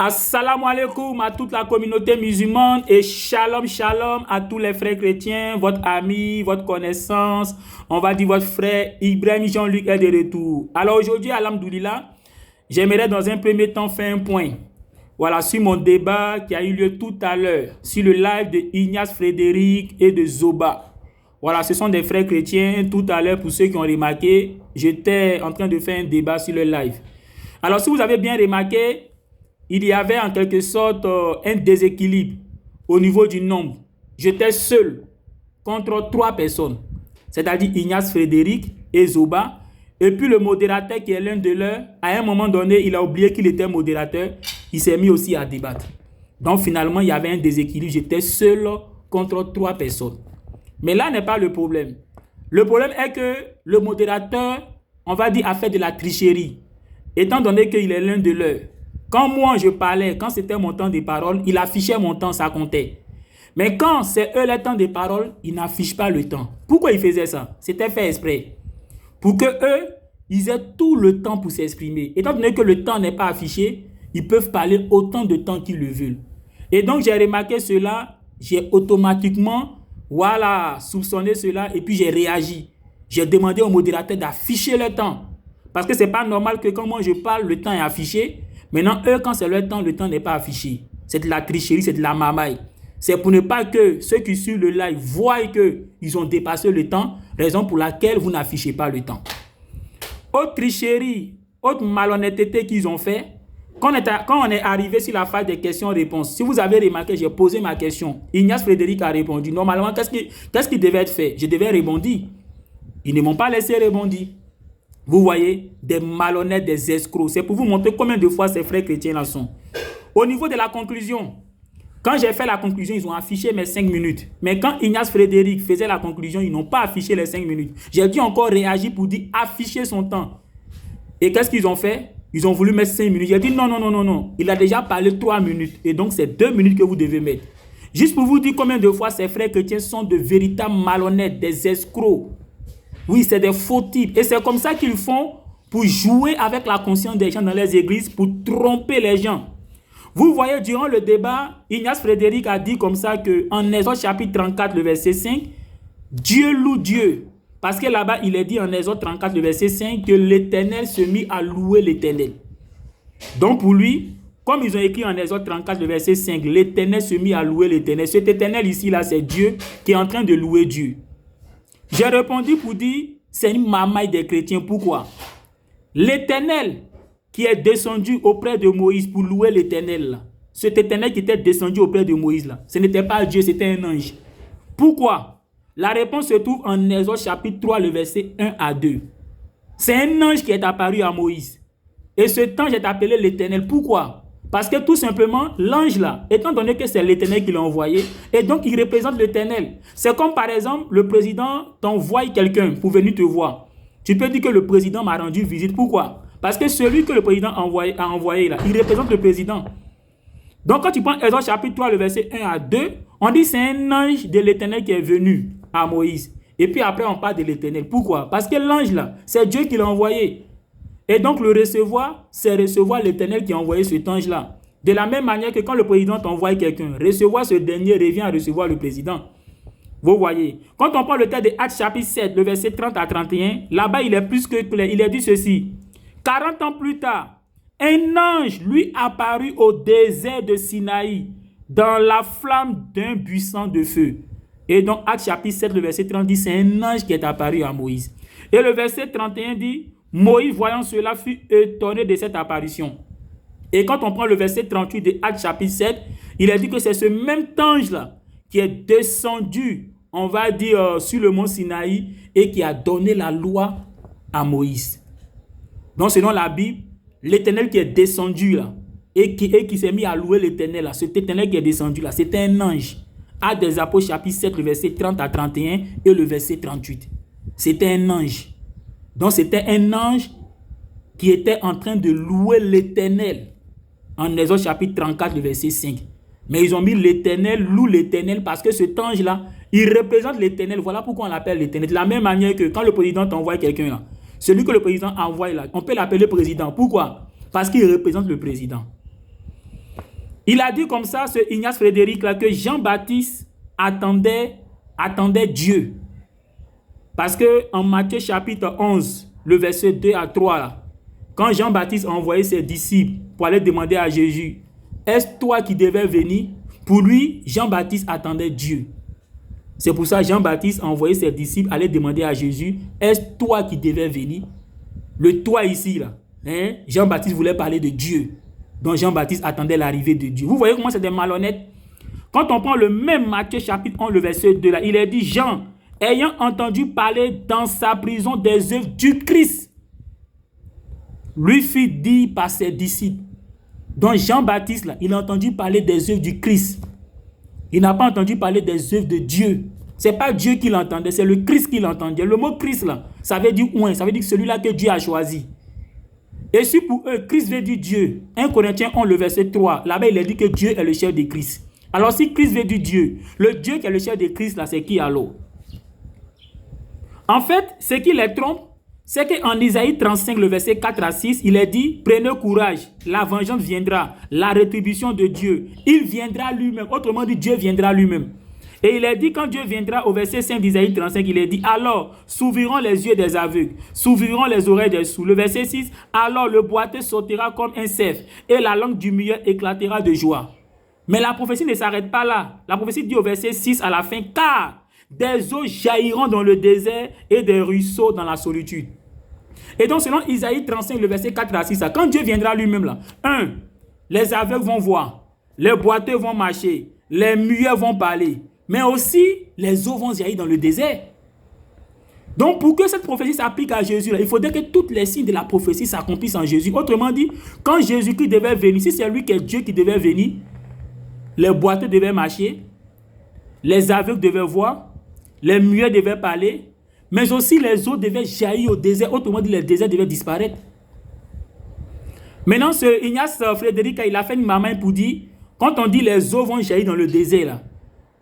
Assalamu alaikum à toute la communauté musulmane et shalom shalom à tous les frères chrétiens, votre ami, votre connaissance, on va dire votre frère Ibrahim Jean-Luc est de retour. Alors aujourd'hui, alhamdoulilah, j'aimerais dans un premier temps faire un point. Voilà, sur mon débat qui a eu lieu tout à l'heure, sur le live de Ignace Frédéric et de Zoba. Voilà, ce sont des frères chrétiens. Tout à l'heure, pour ceux qui ont remarqué, j'étais en train de faire un débat sur le live. Alors, si vous avez bien remarqué, il y avait en quelque sorte un déséquilibre au niveau du nombre. J'étais seul contre 3 personnes, c'est-à-dire Ignace Frédéric et Zoba. Et puis le modérateur qui est l'un de leurs, à un moment donné, il a oublié qu'il était modérateur. Il s'est mis aussi à débattre. Donc finalement, il y avait un déséquilibre. J'étais seul contre 3 personnes. Mais là n'est pas le problème. Le problème est que le modérateur, on va dire, a fait de la tricherie. Étant donné qu'il est l'un de leurs. Quand moi je parlais, quand c'était mon temps de parole, il affichait mon temps, ça comptait. Mais quand c'est eux le temps de parole, ils n'affichent pas le temps. Pourquoi ils faisaient ça? C'était fait exprès. Pour que eux, ils aient tout le temps pour s'exprimer. Étant donné que le temps n'est pas affiché, ils peuvent parler autant de temps qu'ils le veulent. Et donc j'ai remarqué cela, j'ai automatiquement, voilà, soupçonné cela et puis j'ai réagi. J'ai demandé au modérateur d'afficher le temps. Parce que c'est pas normal que quand moi je parle, le temps est affiché. Maintenant, eux, quand c'est leur temps, le temps n'est pas affiché. C'est de la tricherie, c'est de la mamaille. C'est pour ne pas que ceux qui suivent le live voient qu'ils ont dépassé le temps, raison pour laquelle vous n'affichez pas le temps. Autre tricherie, autre malhonnêteté qu'ils ont fait, quand on est arrivé sur la phase des questions-réponses, si vous avez remarqué, j'ai posé ma question. Ignace Frédéric a répondu. Normalement, qu'est-ce qui devait être fait? Je devais répondre. Ils ne m'ont pas laissé répondre. Vous voyez, des malhonnêtes, des escrocs. C'est pour vous montrer combien de fois ces frères chrétiens là sont. Au niveau de la conclusion, quand j'ai fait la conclusion, ils ont affiché mes 5 minutes. Mais quand Ignace Frédéric faisait la conclusion, ils n'ont pas affiché les 5 minutes. J'ai dû encore réagir pour dire afficher son temps. Et qu'est-ce qu'ils ont fait? Ils ont voulu mettre 5 minutes. J'ai dit non, non, non, non, non. Il a déjà parlé 3 minutes. Et donc, c'est 2 minutes que vous devez mettre. Juste pour vous dire combien de fois ces frères chrétiens sont de véritables malhonnêtes, des escrocs. Oui, c'est des faux types. Et c'est comme ça qu'ils font pour jouer avec la conscience des gens dans les églises, pour tromper les gens. Vous voyez, durant le débat, Ignace Frédéric a dit comme ça qu'en Exode chapitre 34, le verset 5, Dieu loue Dieu. Parce que là-bas, il est dit en Exode 34, le verset 5, que l'Éternel se mit à louer l'Éternel. Donc pour lui, comme ils ont écrit en Exode 34, le verset 5, l'Éternel se mit à louer l'Éternel. Cet Éternel ici, là, c'est Dieu qui est en train de louer Dieu. J'ai répondu pour dire, c'est une mamaille des chrétiens. Pourquoi? L'Éternel qui est descendu auprès de Moïse pour louer l'Éternel, cet Éternel qui était descendu auprès de Moïse, là, ce n'était pas Dieu, c'était un ange. Pourquoi? La réponse se trouve en Exode chapitre 3, le verset 1 à 2. C'est un ange qui est apparu à Moïse. Et cet ange est appelé l'Éternel. Pourquoi? Parce que tout simplement, l'ange là, étant donné que c'est l'Éternel qui l'a envoyé, et donc il représente l'Éternel. C'est comme par exemple, le président t'envoie quelqu'un pour venir te voir. Tu peux dire que le président m'a rendu visite. Pourquoi? Parce que celui que le président a envoyé là, il représente le président. Donc quand tu prends Exode chapitre 3, le verset 1 à 2, on dit c'est un ange de l'Éternel qui est venu à Moïse. Et puis après on parle de l'Éternel. Pourquoi? Parce que l'ange là, c'est Dieu qui l'a envoyé. Et donc le recevoir, c'est recevoir l'Éternel qui a envoyé cet ange-là. De la même manière que quand le président t'envoie quelqu'un, recevoir ce dernier revient à recevoir le président. Vous voyez. Quand on prend le texte de Actes chapitre 7, le verset 30 à 31, là-bas il est plus que clair. Il est dit ceci. 40 ans plus tard, un ange lui apparut au désert de Sinaï, dans la flamme d'un buisson de feu. Et donc Actes chapitre 7, le verset 30 dit, c'est un ange qui est apparu à Moïse. Et le verset 31 dit, Moïse, voyant cela, fut étonné de cette apparition. Et quand on prend le verset 38 de Actes chapitre 7, il a dit que c'est ce même ange-là qui est descendu, on va dire, sur le mont Sinaï et qui a donné la loi à Moïse. Donc, selon la Bible, l'Éternel qui est descendu là et qui s'est mis à louer l'Éternel là, cet Éternel qui est descendu là, c'était un ange. Actes des Apôtres chapitre 7, le verset 30 à 31 et le verset 38. C'était un ange. Donc, c'était un ange qui était en train de louer l'Éternel. En Exode chapitre 34, le verset 5. Mais ils ont mis l'Éternel, loue l'Éternel, parce que cet ange-là, il représente l'Éternel. Voilà pourquoi on l'appelle l'Éternel. De la même manière que quand le président t'envoie quelqu'un là, celui que le président envoie là, on peut l'appeler président. Pourquoi? Parce qu'il représente le président. Il a dit comme ça, ce Ignace Frédéric là, que Jean-Baptiste attendait Dieu. Parce que en Matthieu chapitre 11, le verset 2 à 3, là, quand Jean-Baptiste a envoyé ses disciples pour aller demander à Jésus, est-ce toi qui devais venir? Pour lui, Jean-Baptiste attendait Dieu. C'est pour ça que Jean-Baptiste a envoyé ses disciples aller demander à Jésus, est-ce toi qui devais venir? Le toi ici, là, hein? Jean-Baptiste voulait parler de Dieu. Donc Jean-Baptiste attendait l'arrivée de Dieu. Vous voyez comment c'est des malhonnêtes? Quand on prend le même Matthieu chapitre 11, le verset 2, là, il est dit, Jean, ayant entendu parler dans sa prison des œuvres du Christ, lui fit dire par ses disciples. Donc Jean-Baptiste, là, il a entendu parler des œuvres du Christ. Il n'a pas entendu parler des œuvres de Dieu. Ce n'est pas Dieu qui l'entendait, c'est le Christ qui l'entendait. Le mot Christ, là, ça veut dire ouin, ça veut dire celui-là que Dieu a choisi. Et si pour eux, Christ veut dire Dieu, 1 Corinthiens 11, le verset 3, là-bas, il est dit que Dieu est le chef de Christ. Alors si Christ veut dire Dieu, le Dieu qui est le chef de Christ, là, c'est qui alors? En fait, ce qui les trompe, c'est qu'en Isaïe 35, le verset 4 à 6, il est dit, prenez courage, la vengeance viendra, la rétribution de Dieu, il viendra lui-même. Autrement dit, Dieu viendra lui-même. Et il est dit, quand Dieu viendra, au verset 5 d'Isaïe 35, il est dit, alors s'ouvriront les yeux des aveugles, s'ouvriront les oreilles des sourds. Le verset 6, alors le boiteux sautera comme un cerf, et la langue du muet éclatera de joie. Mais la prophétie ne s'arrête pas là. La prophétie dit au verset 6 à la fin, car des eaux jailliront dans le désert et des ruisseaux dans la solitude. Et donc, selon Isaïe 35, le verset 4 à 6, quand Dieu viendra lui-même là, 1, les aveugles vont voir, les boiteux vont marcher, les muets vont parler, mais aussi les eaux vont jaillir dans le désert. Donc, pour que cette prophétie s'applique à Jésus, là, il faudrait que toutes les signes de la prophétie s'accomplissent en Jésus. Autrement dit, quand Jésus-Christ devait venir, si c'est lui qui est Dieu qui devait venir, les boiteux devaient marcher, les aveugles devaient voir, les muets devaient parler, mais aussi les eaux devaient jaillir au désert. Autrement dit, les déserts devaient disparaître. Maintenant, ce Ignace Frédéric, il a fait une main pour dire, quand on dit les eaux vont jaillir dans le désert, là,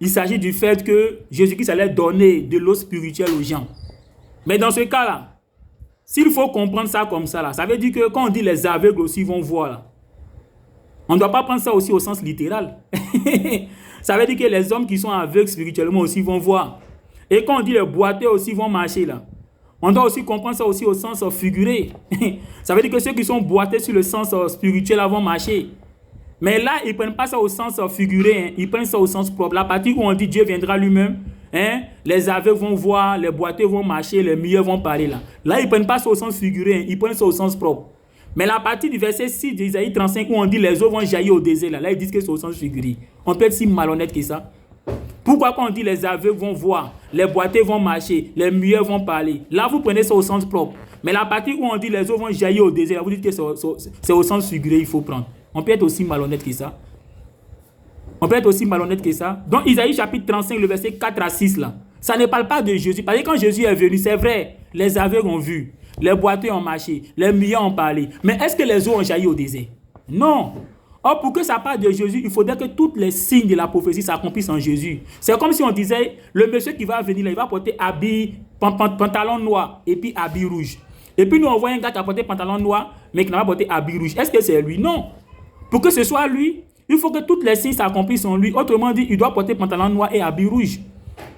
il s'agit du fait que Jésus-Christ allait donner de l'eau spirituelle aux gens. Mais dans ce cas-là, s'il faut comprendre ça comme ça, là, ça veut dire que quand on dit les aveugles aussi vont voir, là, on ne doit pas prendre ça aussi au sens littéral. Ça veut dire que les hommes qui sont aveugles spirituellement aussi vont voir. Et quand on dit les boiteux aussi vont marcher là, on doit aussi comprendre ça aussi au sens figuré. Ça veut dire que ceux qui sont boiteux sur le sens spirituel vont marcher. Mais là, ils ne prennent pas ça au sens figuré, hein. Ils prennent ça au sens propre. La partie où on dit Dieu viendra lui-même, hein, les aveugles vont voir, les boiteux vont marcher, les muets vont parler là. Là, ils ne prennent pas ça au sens figuré, hein. Ils prennent ça au sens propre. Mais la partie du verset 6 d'Isaïe 35 où on dit les eaux vont jaillir au désert, là ils disent que c'est au sens figuré. On peut être si malhonnête que ça. Pourquoi quand on dit les aveugles vont voir, les boiteux vont marcher, les muets vont parler? Là, vous prenez ça au sens propre. Mais la partie où on dit les eaux vont jaillir au désert, là, vous dites que c'est au sens figuré, il faut prendre. On peut être aussi malhonnête que ça. On peut être aussi malhonnête que ça. Donc, Isaïe chapitre 35, le verset 4 à 6, là, ça ne parle pas de Jésus. Parce que quand Jésus est venu, c'est vrai, les aveugles ont vu, les boiteux ont marché, les muets ont parlé. Mais est-ce que les eaux ont jailli au désert? Non. Or, pour que ça parle de Jésus, il faudrait que tous les signes de la prophétie s'accomplissent en Jésus. C'est comme si on disait, le monsieur qui va venir, là, il va porter habit, pantalon noir et puis habit rouge. Et puis nous, on voit un gars qui a porté pantalon noir, mais qui n'a pas porté habit rouge. Est-ce que c'est lui? Non. Pour que ce soit lui, il faut que tous les signes s'accomplissent en lui. Autrement dit, il doit porter pantalon noir et habit rouge.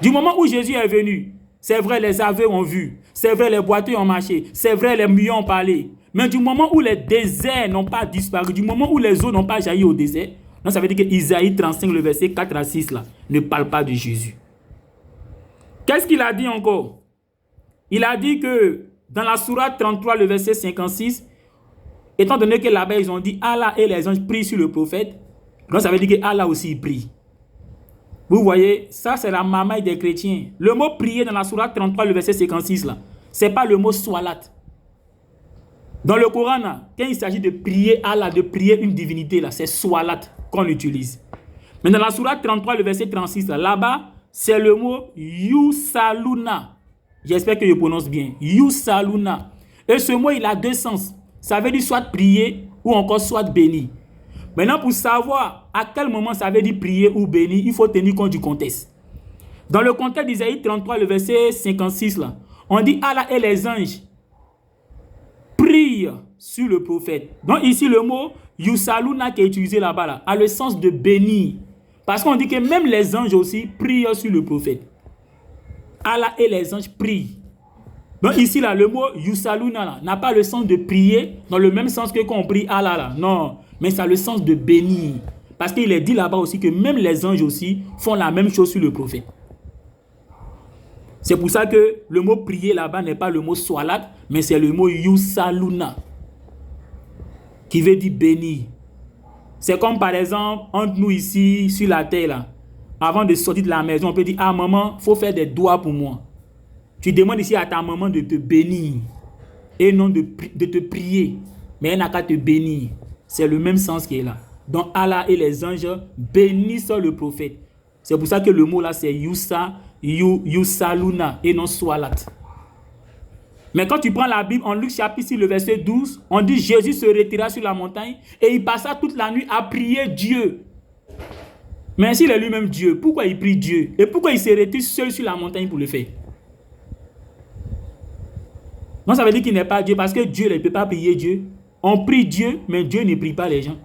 Du moment où Jésus est venu, c'est vrai, les aveugles ont vu. C'est vrai, les boiteux ont marché. C'est vrai, les muets ont parlé. Mais du moment où les déserts n'ont pas disparu, du moment où les eaux n'ont pas jailli au désert, donc ça veut dire que Isaïe 35, le verset 4 à 6, là, ne parle pas de Jésus. Qu'est-ce qu'il a dit encore? Il a dit que dans la sourate 33, le verset 56, étant donné que là-bas, ils ont dit Allah et les anges prient sur le prophète, donc ça veut dire que Allah aussi prie. Vous voyez, ça c'est la mamaille des chrétiens. Le mot prier dans la sourate 33, le verset 56, là, ce n'est pas le mot salat. Dans le Coran, là, quand il s'agit de prier Allah, de prier une divinité, là, c'est salat qu'on utilise. Mais dans la sourate 33, le verset 36, là-bas, c'est le mot yusaluna. J'espère que je prononce bien. Yusaluna. Et ce mot, il a deux sens. Ça veut dire soit prier ou encore soit béni. Maintenant, pour savoir à quel moment ça veut dire prier ou béni, il faut tenir compte du contexte. Dans le contexte d'Isaïe 33, le verset 56, là, on dit Allah et les anges prient sur le prophète. Donc ici, le mot Yusaluna qui est utilisé là-bas là, a le sens de bénir. Parce qu'on dit que même les anges aussi prient sur le prophète. Allah et les anges prient. Donc ici là, le mot Yusaluna n'a pas le sens de prier dans le même sens que quand on prie Allah là. Non, mais ça a le sens de bénir. Parce qu'il est dit là-bas aussi que même les anges aussi font la même chose sur le prophète. C'est pour ça que le mot prier là-bas n'est pas le mot Salat, mais c'est le mot Yusaluna, qui veut dire bénir. C'est comme par exemple, entre nous ici, sur la terre là, avant de sortir de la maison, on peut dire, ah maman, il faut faire des doigts pour moi. Tu demandes ici à ta maman de te bénir, et non de te prier, mais elle n'a qu'à te bénir. C'est le même sens qui est là. Donc Allah et les anges bénissent le prophète. C'est pour ça que le mot là c'est Yusaluna et non Salat. Mais quand tu prends la Bible en Luc chapitre 6, le verset 12, on dit Jésus se retira sur la montagne et il passa toute la nuit à prier Dieu. Mais s'il est lui-même Dieu, pourquoi il prie Dieu? Et pourquoi il se retire seul sur la montagne pour le faire? Non, ça veut dire qu'il n'est pas Dieu parce que Dieu ne peut pas prier Dieu. On prie Dieu, mais Dieu ne prie pas les gens.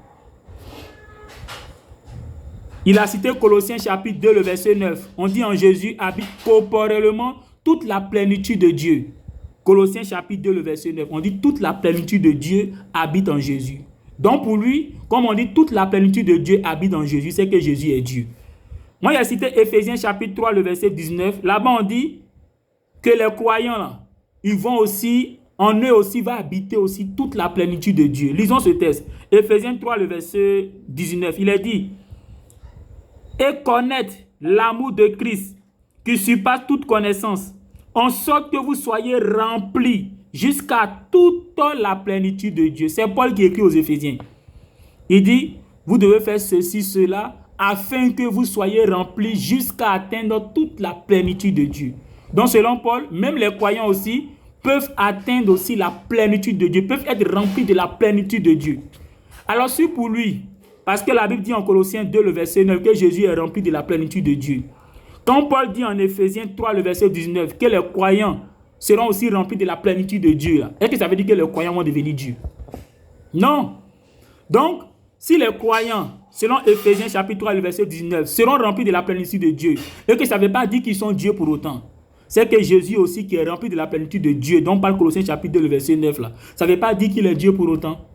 Il a cité Colossiens chapitre 2, le verset 9. On dit en Jésus habite corporellement toute la plénitude de Dieu. Colossiens chapitre 2, le verset 9. On dit toute la plénitude de Dieu habite en Jésus. Donc pour lui, comme on dit toute la plénitude de Dieu habite en Jésus, c'est que Jésus est Dieu. Moi, il a cité Éphésiens chapitre 3, le verset 19. Là-bas, on dit que les croyants, là, ils vont aussi, en eux aussi, va habiter aussi toute la plénitude de Dieu. Lisons ce texte. Éphésiens 3, le verset 19. Il est dit, et connaître l'amour de Christ qui surpasse toute connaissance, en sorte que vous soyez remplis jusqu'à toute la plénitude de Dieu. C'est Paul qui écrit aux Éphésiens. Il dit, vous devez faire ceci, cela, afin que vous soyez remplis jusqu'à atteindre toute la plénitude de Dieu. Donc selon Paul, même les croyants aussi peuvent atteindre aussi la plénitude de Dieu, peuvent être remplis de la plénitude de Dieu. Alors si pour lui, parce que la Bible dit en Colossiens 2, le verset 9, que Jésus est rempli de la plénitude de Dieu. Quand Paul dit en Éphésiens 3, le verset 19, que les croyants seront aussi remplis de la plénitude de Dieu, est-ce que ça veut dire que les croyants vont devenir Dieu? Non. Donc, si les croyants, selon Éphésiens chapitre 3, le verset 19, seront remplis de la plénitude de Dieu, et que ça ne veut pas dire qu'ils sont Dieu pour autant. C'est que Jésus aussi qui est rempli de la plénitude de Dieu, dont parle Colossiens chapitre 2, le verset 9, là. Ça ne veut pas dire qu'il est Dieu pour autant.